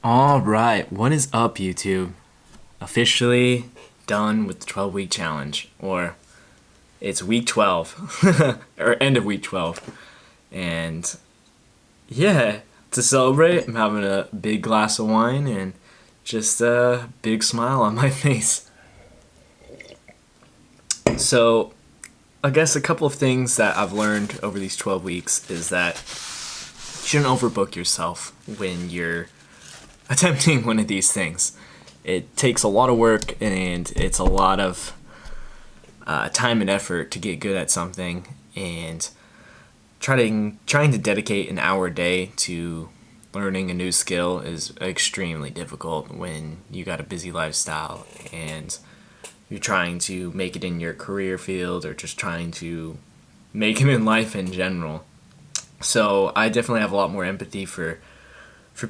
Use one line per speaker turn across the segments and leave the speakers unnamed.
All right, what is up, YouTube? Officially done with the 12-week challenge, or it's week 12, or end of week 12. And yeah, to celebrate, I'm having a big glass of wine and just a big smile on my face. So, I guess a couple of things that I've learned over these 12 weeks is that you shouldn't overbook yourself when you're attempting one of these things. It takes a lot of work and it's a lot of time and effort to get good at something, and trying to dedicate an hour a day to learning a new skill is extremely difficult when you got a busy lifestyle and you're trying to make it in your career field or just trying to make it in life in general. So I definitely have a lot more empathy for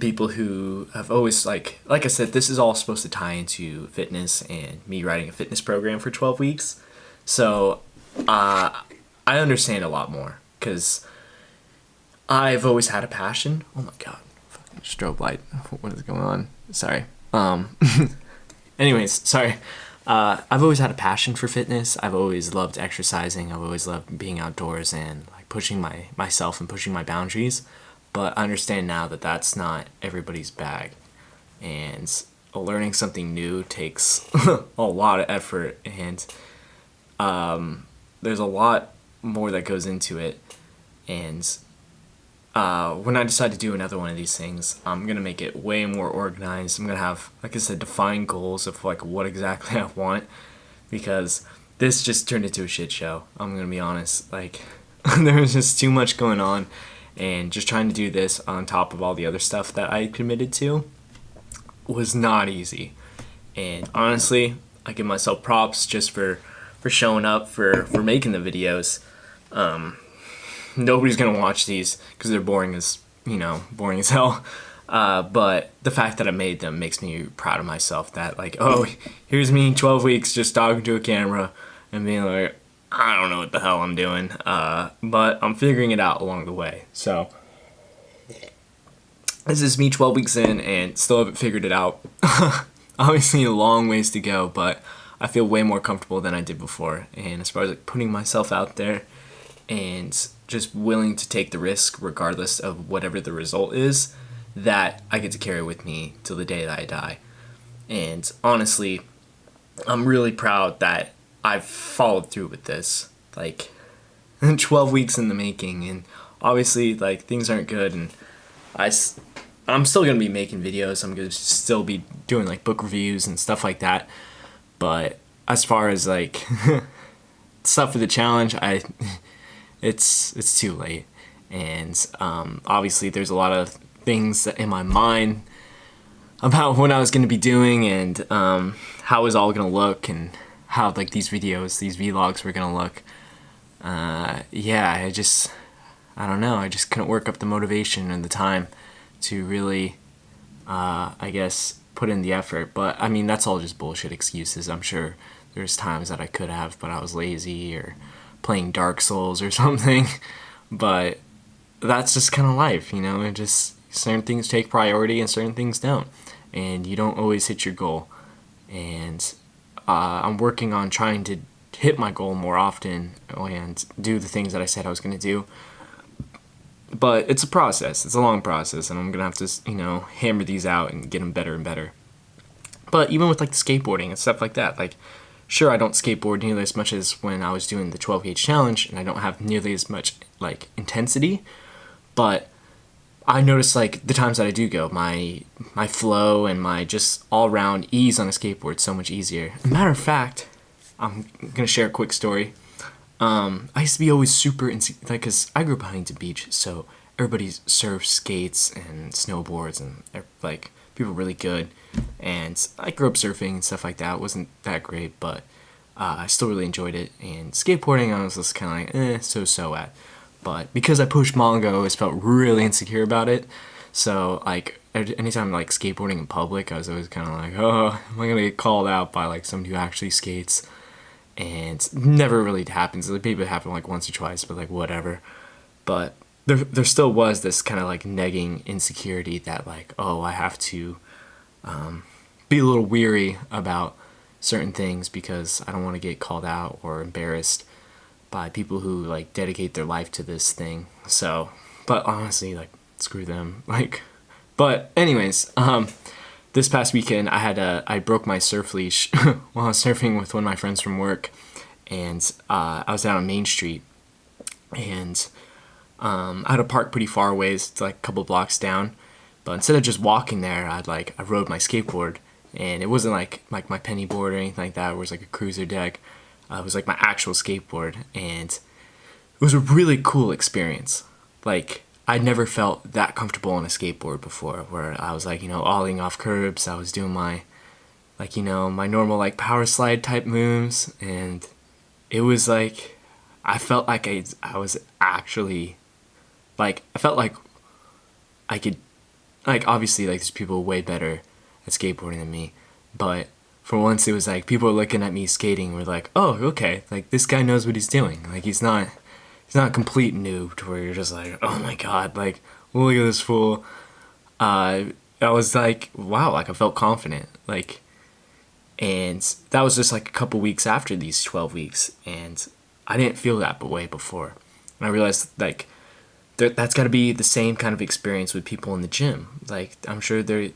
people who have always, like I said, this is all supposed to tie into fitness and me writing a fitness program for 12 weeks. So I understand a lot more because I've always had a passion. Oh my god, fucking strobe light. What is going on? Sorry. Anyways, sorry. I've always had a passion for fitness. I've always loved exercising. I've always loved being outdoors and like pushing myself and pushing my boundaries. But I understand now that that's not everybody's bag, and learning something new takes a lot of effort, and there's a lot more that goes into it. And when I decide to do another one of these things, I'm gonna make it way more organized. I'm gonna have, like I said, defined goals of like what exactly I want, because this just turned into a shit show. I'm gonna be honest. Like there was just too much going on, and just trying to do this on top of all the other stuff that I committed to was not easy. And honestly, I give myself props just for showing up, for making the videos. Nobody's gonna watch these because they're boring as hell. But the fact that I made them makes me proud of myself. That like, oh, here's me 12 weeks just talking to a camera and being like, I don't know what the hell I'm doing, but I'm figuring it out along the way. So this is me 12 weeks in and still haven't figured it out. Obviously a long ways to go, but I feel way more comfortable than I did before. And as far as like putting myself out there and just willing to take the risk regardless of whatever the result is, that I get to carry with me till the day that I die. And honestly, I'm really proud that I've followed through with this, like 12 weeks in the making, and obviously like things aren't good, and I'm still gonna be making videos. I'm gonna still be doing like book reviews and stuff like that. But as far as like stuff for the challenge, it's too late, and obviously there's a lot of things in my mind about what I was gonna be doing and how it was all gonna look and how like these vlogs were gonna look. I don't know, I just couldn't work up the motivation and the time to really I guess put in the effort. But I mean, that's all just bullshit excuses. I'm sure there's times that I could have, but I was lazy or playing Dark Souls or something. But that's just kind of life, it just, certain things take priority and certain things don't, and you don't always hit your goal. And I'm working on trying to hit my goal more often and do the things that I said I was going to do. But it's a process. It's a long process, and I'm going to have to, hammer these out and get them better and better. But even with, like, the skateboarding and stuff like that, like, sure, I don't skateboard nearly as much as when I was doing the 12 Gage challenge, and I don't have nearly as much, like, intensity. But I notice, like, the times that I do go, my flow and my just all-around ease on a skateboard is so much easier. As a matter of fact, I'm going to share a quick story. I used to be always super insecure, like, because I grew up on Huntington Beach, so everybody surfs, skates, and snowboards, and, like, people are really good. And I grew up surfing and stuff like that. It wasn't that great, but I still really enjoyed it. And skateboarding, I was just kind of like, so-so at. But because I pushed Mongo, I always felt really insecure about it. So, like, anytime, like, skateboarding in public, I was always kind of like, oh, am I going to get called out by, like, somebody who actually skates? And never really happens. Like, maybe it happened, like, once or twice, but, like, whatever. But there still was this kind of like nagging insecurity that like, oh, I have to be a little weary about certain things because I don't want to get called out or embarrassed by people who like dedicate their life to this thing. So, but honestly, like screw them. Like, but anyways, this past weekend I broke my surf leash while I was surfing with one of my friends from work, and I was down on Main Street, and I had to park pretty far away, it's like a couple blocks down. But instead of just walking there, I rode my skateboard, and it wasn't like my penny board or anything like that. It was like a cruiser deck. It was like my actual skateboard, and it was a really cool experience. Like I'd never felt that comfortable on a skateboard before, where I was like, ollieing off curbs. I was doing my my normal like power slide type moves, and it was like I felt like I was actually like I felt like I could like obviously like there's people way better at skateboarding than me, but for once it was like people were looking at me skating were like, oh, okay, like this guy knows what he's doing. Like he's not a complete noob to where you're just like, oh my god, like look at this fool. I was like, wow, like I felt confident, like, and that was just like a couple weeks after these 12 weeks, and I didn't feel that way before, and I realized like that's got to be the same kind of experience with people in the gym. Like I'm sure they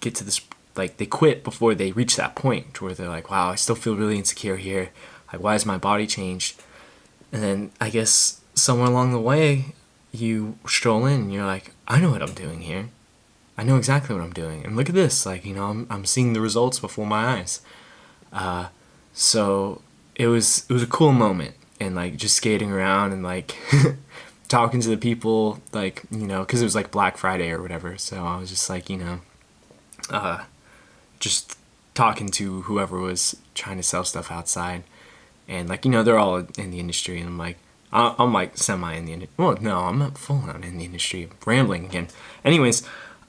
get to this, like they quit before they reach that point where they're like, wow, I still feel really insecure here. Like why has my body changed? And then I guess somewhere along the way you stroll in and you're like, I know what I'm doing here. I know exactly what I'm doing. And look at this, like, I'm seeing the results before my eyes. So it was a cool moment, and like just skating around and like talking to the people, like, because it was like Black Friday or whatever. So I was just like, just talking to whoever was trying to sell stuff outside, and like they're all in the industry, and I'm like I'm like semi in the industry. Well, no, I'm not full on in the industry. I'm rambling again. Anyways,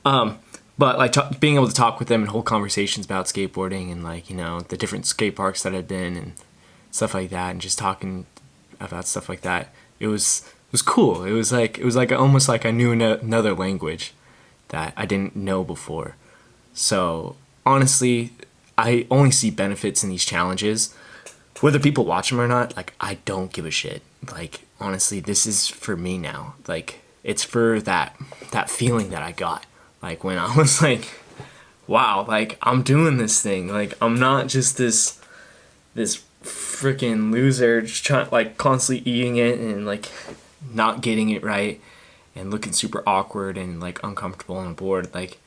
but like being able to talk with them and hold conversations about skateboarding and like the different skate parks that I've been and stuff like that, and just talking about stuff like that, it was cool. It was like almost like I knew another language that I didn't know before. So honestly, I only see benefits in these challenges. Whether people watch them or not, like I don't give a shit. Like honestly, this is for me now. Like it's for that feeling that I got. Like when I was like, wow, like I'm doing this thing. Like I'm not just this freaking loser just trying like constantly eating it and like not getting it right and looking super awkward and like uncomfortable and bored. Like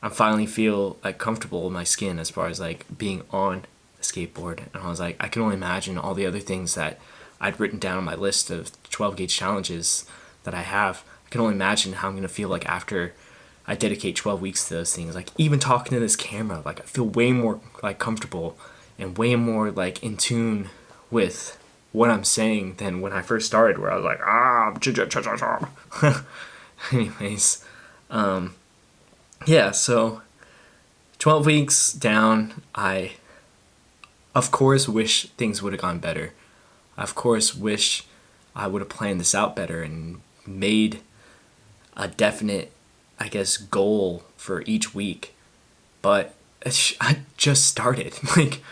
I finally feel like comfortable in my skin as far as like being on a skateboard, and I was like, I can only imagine all the other things that I'd written down on my list of 12 gauge challenges that I have. I can only imagine how I'm gonna feel like after I dedicate 12 weeks to those things. Like even talking to this camera, like I feel way more like comfortable and way more like in tune with what I'm saying than when I first started, where I was like, anyways, yeah, so 12 weeks down, I of course wish things would have gone better. I of course wish I would have planned this out better and made a definite, I guess, goal for each week. But I just started. Like,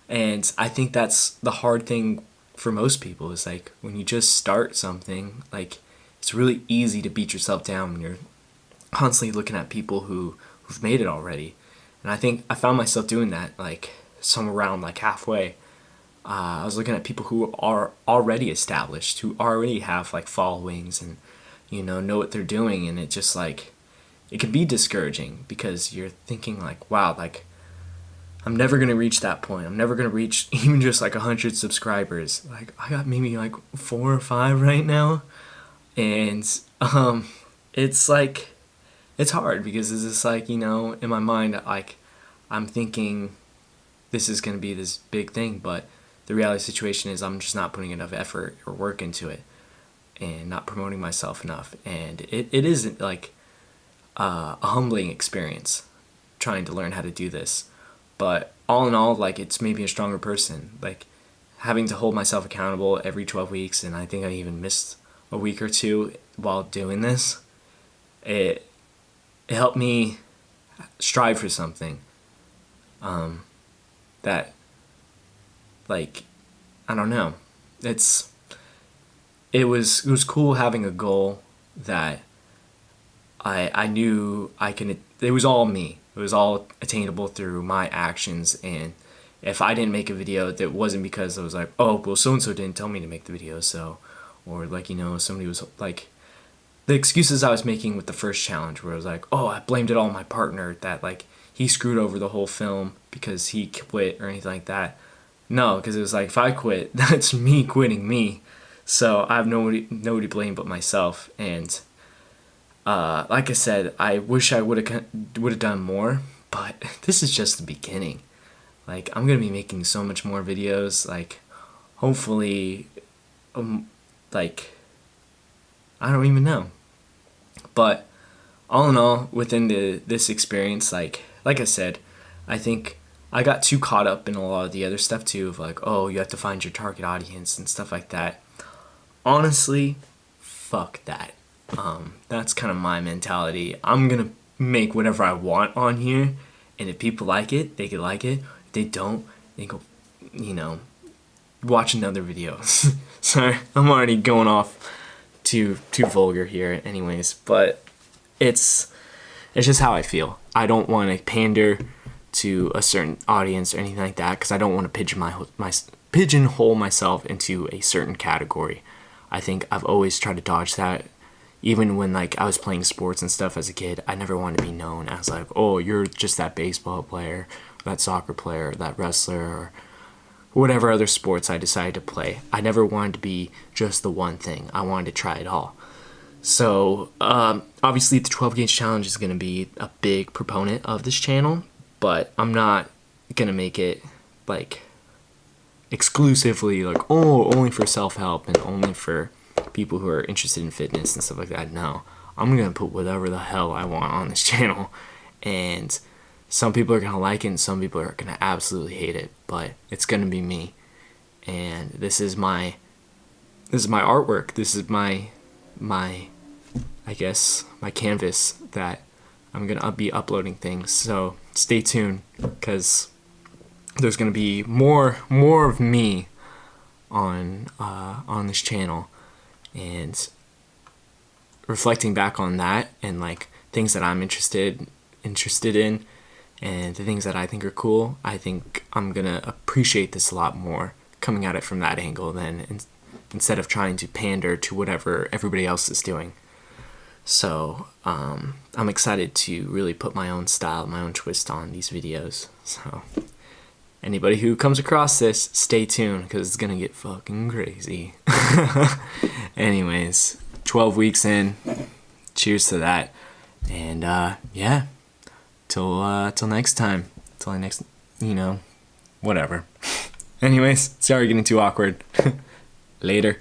and I think that's the hard thing for most people is like when you just start something, like it's really easy to beat yourself down when you're constantly looking at people who've made it already. And I think I found myself doing that like somewhere around like halfway. I was looking at people who are already established, who already have like followings and know what they're doing, and it just like it can be discouraging because you're thinking like, wow, like I'm never gonna reach that point. I'm never gonna reach even just like 100 subscribers. Like I got maybe like 4 or 5 right now, and it's like it's hard because it's just like in my mind like I'm thinking this is gonna be this big thing, but the reality situation is I'm just not putting enough effort or work into it and not promoting myself enough, and it isn't like a humbling experience trying to learn how to do this. But all in all, like it's made me a stronger person. Like having to hold myself accountable every 12 weeks, and I think I even missed a week or two while doing this, it helped me strive for something. That, like, I don't know. It was cool having a goal that I knew I can. It was all me. It was all attainable through my actions. And if I didn't make a video, that wasn't because I was like, oh, well, so and so didn't tell me to make the video, so, or like, somebody was like, the excuses I was making with the first challenge, where I was like, oh, I blamed it all on my partner, that like he screwed over the whole film because he quit or anything like that. No, because it was like, if I quit, that's me quitting me. So I have nobody to blame but myself. And like I said, I wish I would have done more, but this is just the beginning. Like, I'm gonna be making so much more videos. Like, hopefully, like, I don't even know. But all in all, within this experience, like I said, I think I got too caught up in a lot of the other stuff too, of like, oh, you have to find your target audience and stuff like that. Honestly, fuck that. That's kind of my mentality. I'm gonna make whatever I want on here, and if people like it, they can like it. If they don't, they go, watch another video. Sorry, I'm already going off too vulgar here anyways, but it's just how I feel. I don't want to pander to a certain audience or anything like that, because I don't want to pigeonhole myself into a certain category. I think I've always tried to dodge that. Even when like I was playing sports and stuff as a kid, I never wanted to be known as like, oh, you're just that baseball player, that soccer player, that wrestler, or whatever other sports I decided to play. I never wanted to be just the one thing. I wanted to try it all. So obviously the 12 Gage challenge is going to be a big proponent of this channel, but I'm not going to make it like exclusively like, oh, only for self-help and only for people who are interested in fitness and stuff like that. No, I'm going to put whatever the hell I want on this channel, and some people are going to like it and some people are going to absolutely hate it, but it's going to be me. And this is my artwork. This is my I guess my canvas that I'm going to be uploading things. So stay tuned, because there's going to be more of me on this channel, and reflecting back on that and like things that I'm interested in and the things that I think are cool. I think I'm gonna appreciate this a lot more coming at it from that angle than instead of trying to pander to whatever everybody else is doing. So I'm excited to really put my own style, my own twist on these videos. So anybody who comes across this, stay tuned, because it's gonna get fucking crazy. Anyways, 12 weeks in, cheers to that, and yeah, till next time, till next, whatever. Anyways, sorry getting too awkward. Later.